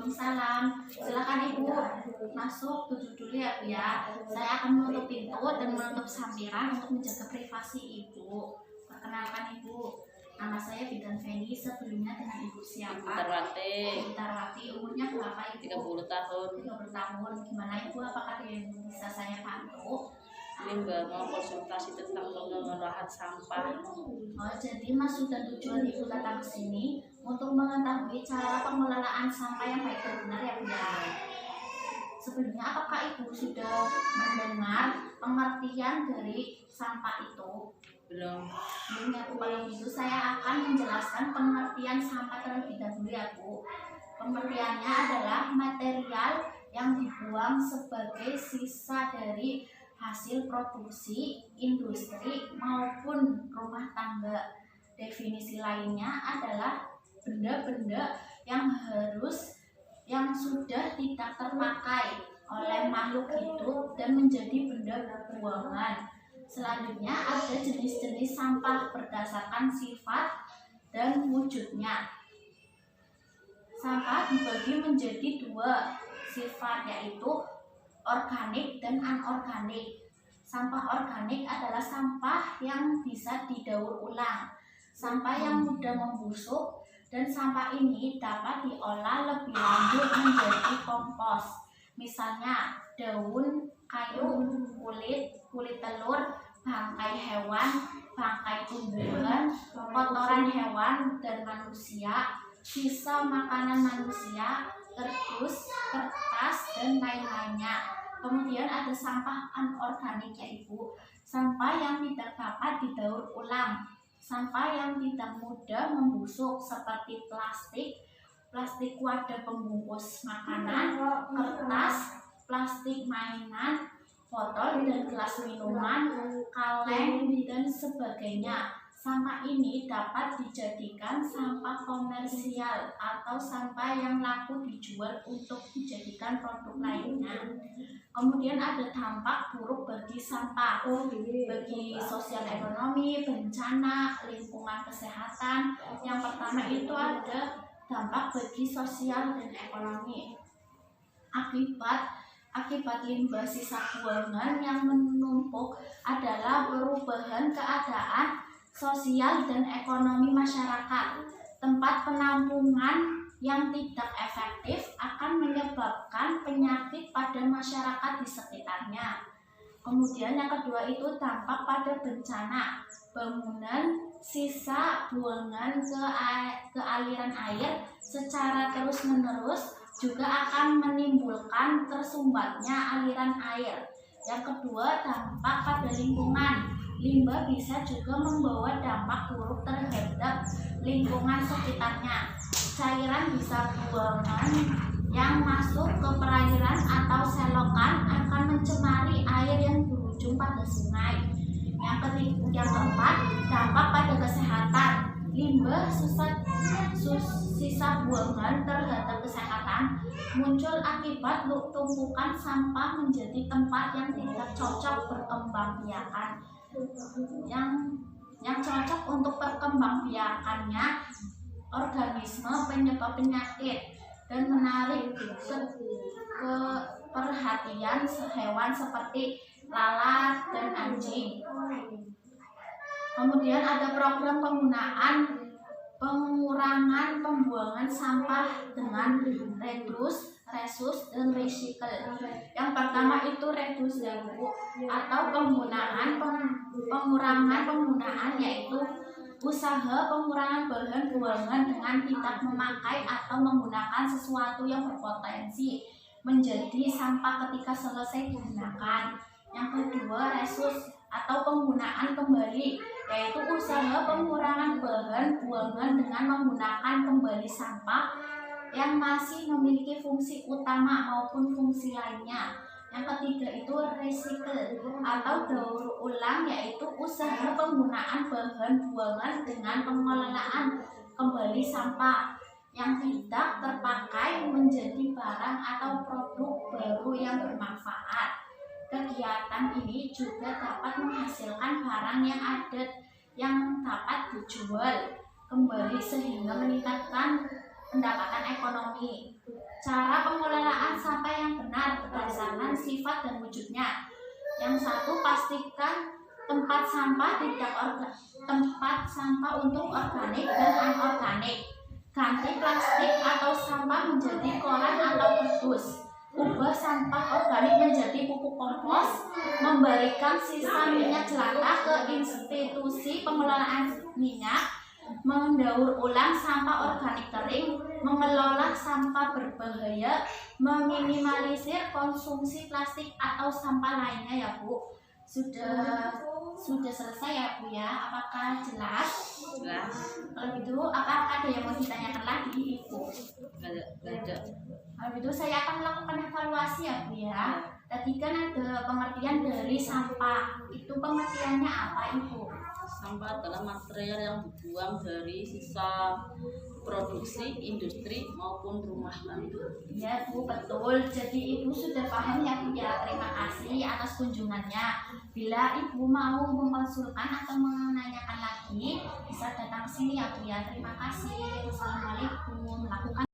Waalaikumsalam. Silakan Ibu masuk, duduk dulu ya Bu ya. Saya akan menutup pintu dan menutup sampiran untuk menjaga privasi Ibu. Perkenalkan Ibu, nama saya Bidan Feni. Sebelumnya dengan Ibu siapa? Tarwati. Umurnya berapa Ibu? 30 tahun. 30 tahun. Gimana Ibu? Apakah ada yang bisa saya bantu? Ini mau konsultasi tentang pengolahan sampah. Oh, jadi maksud dan tujuan Ibu datang ke sini untuk mengetahui cara pengelolaan sampah yang baik dan benar ya Bu ya. Sebelumnya apakah Ibu sudah mendengar pengertian dari sampah itu? Belum. Belum ya Bu. Kalau gitu saya akan menjelaskan pengertian sampah terlebih dahulu ya Bu. Pengertiannya adalah material yang dibuang sebagai sisa dari hasil produksi industri maupun rumah tangga. Definisi lainnya adalah benda-benda yang sudah tidak terpakai oleh makhluk hidup dan menjadi benda buangan. Selanjutnya ada jenis-jenis sampah berdasarkan sifat dan wujudnya. Sampah dibagi menjadi dua sifat, yaitu organik dan anorganik. Sampah organik adalah sampah yang bisa didaur ulang, sampah yang mudah membusuk, dan sampah ini dapat diolah lebih lanjut menjadi kompos. Misalnya daun, kayu, kulit telur, bangkai hewan, bangkai tumbuhan, kotoran hewan dan manusia, sisa makanan manusia, kardus, kertas, dan lain-lainnya. Kemudian ada sampah anorganik yaitu sampah yang tidak dapat didaur ulang, sampah yang tidak mudah membusuk seperti plastik wadah pembungkus makanan, kertas, plastik mainan, botol dan gelas minuman, kaleng, dan sebagainya. Sampah ini dapat dijadikan sampah komersial atau sampah yang laku dijual untuk dijadikan produk lainnya. Kemudian ada dampak buruk bagi sampah, bagi sosial ekonomi, bencana, lingkungan kesehatan. Yang pertama itu ada dampak bagi sosial dan ekonomi. Akibat limbah sisa buangan yang menumpuk adalah perubahan keadaan sosial dan ekonomi masyarakat. Tempat penampungan yang tidak efektif akan menyebabkan penyakit pada masyarakat di sekitarnya. Kemudian yang kedua itu dampak pada bencana. Bangunan, sisa buangan ke aliran air secara terus-menerus juga akan menimbulkan tersumbatnya aliran air. Yang kedua, dampak pada lingkungan. Limbah bisa juga membawa dampak buruk terhadap lingkungan sekitarnya. Cairan bisa buangan yang masuk ke perairan atau selokan akan mencemari air yang berujung pada sungai. Yang keempat, dampak pada kesehatan. Limbah sisa buangan terhadap kesehatan muncul akibat tumpukan sampah menjadi tempat yang tidak cocok berkembangbiakan. Yang cocok untuk perkembangbiakannya organisme penyebab penyakit dan menarik ke perhatian hewan seperti lalat dan anjing. Kemudian ada program pengurangan pembuangan sampah dengan reduce, reuse, dan recycle. Yang pertama itu reduce atau pengurangan penggunaan, yaitu usaha pengurangan bahan buangan dengan tidak memakai atau menggunakan sesuatu yang berpotensi menjadi sampah ketika selesai digunakan. Yang kedua, reuse atau penggunaan kembali, yaitu usaha pengurangan bahan buangan dengan menggunakan kembali sampah yang masih memiliki fungsi utama maupun fungsi lainnya. Yang ketiga itu recycle atau daur ulang, yaitu usaha penggunaan bahan buangan dengan pengelolaan kembali sampah yang tidak terpakai menjadi barang atau produk baru yang bermanfaat. Kegiatan ini juga dapat menghasilkan barang yang dapat dijual kembali sehingga meningkatkan pendapatan ekonomi. Cara pengelolaan sampah yang benar berdasarkan sifat dan wujudnya. Yang satu, pastikan tempat sampah untuk organik dan anorganik. Ganti plastik atau sampah menjadi koran atau kardus. Ubah sampah organik menjadi pupuk kompos. Memberikan sisa minyak jelantah ke institusi pengelolaan minyak. Mendaur ulang sampah organik kering. Mengelola sampah berbahaya. Meminimalisir konsumsi plastik atau sampah lainnya ya Bu. Sudah selesai ya Bu ya? Apakah jelas? Jelas. Kalau gitu, apakah ada yang mau ditanyakan lagi Ibu? Nggak ada. Kalau gitu saya akan melakukan evaluasi ya Bu ya. Tadi kan ada pengertian dari sampah. Itu pengertiannya apa Ibu? Sampah adalah material yang dibuang dari sisa produksi industri maupun rumah tangga. Ya Bu, betul. Jadi Ibu sudah paham ya Bu ya. Terima kasih atas kunjungannya. Bila Ibu mau mengonsulkan atau menanyakan lagi, bisa datang sini ya Bu ya. Terima kasih. Wassalamualaikum. Lakukan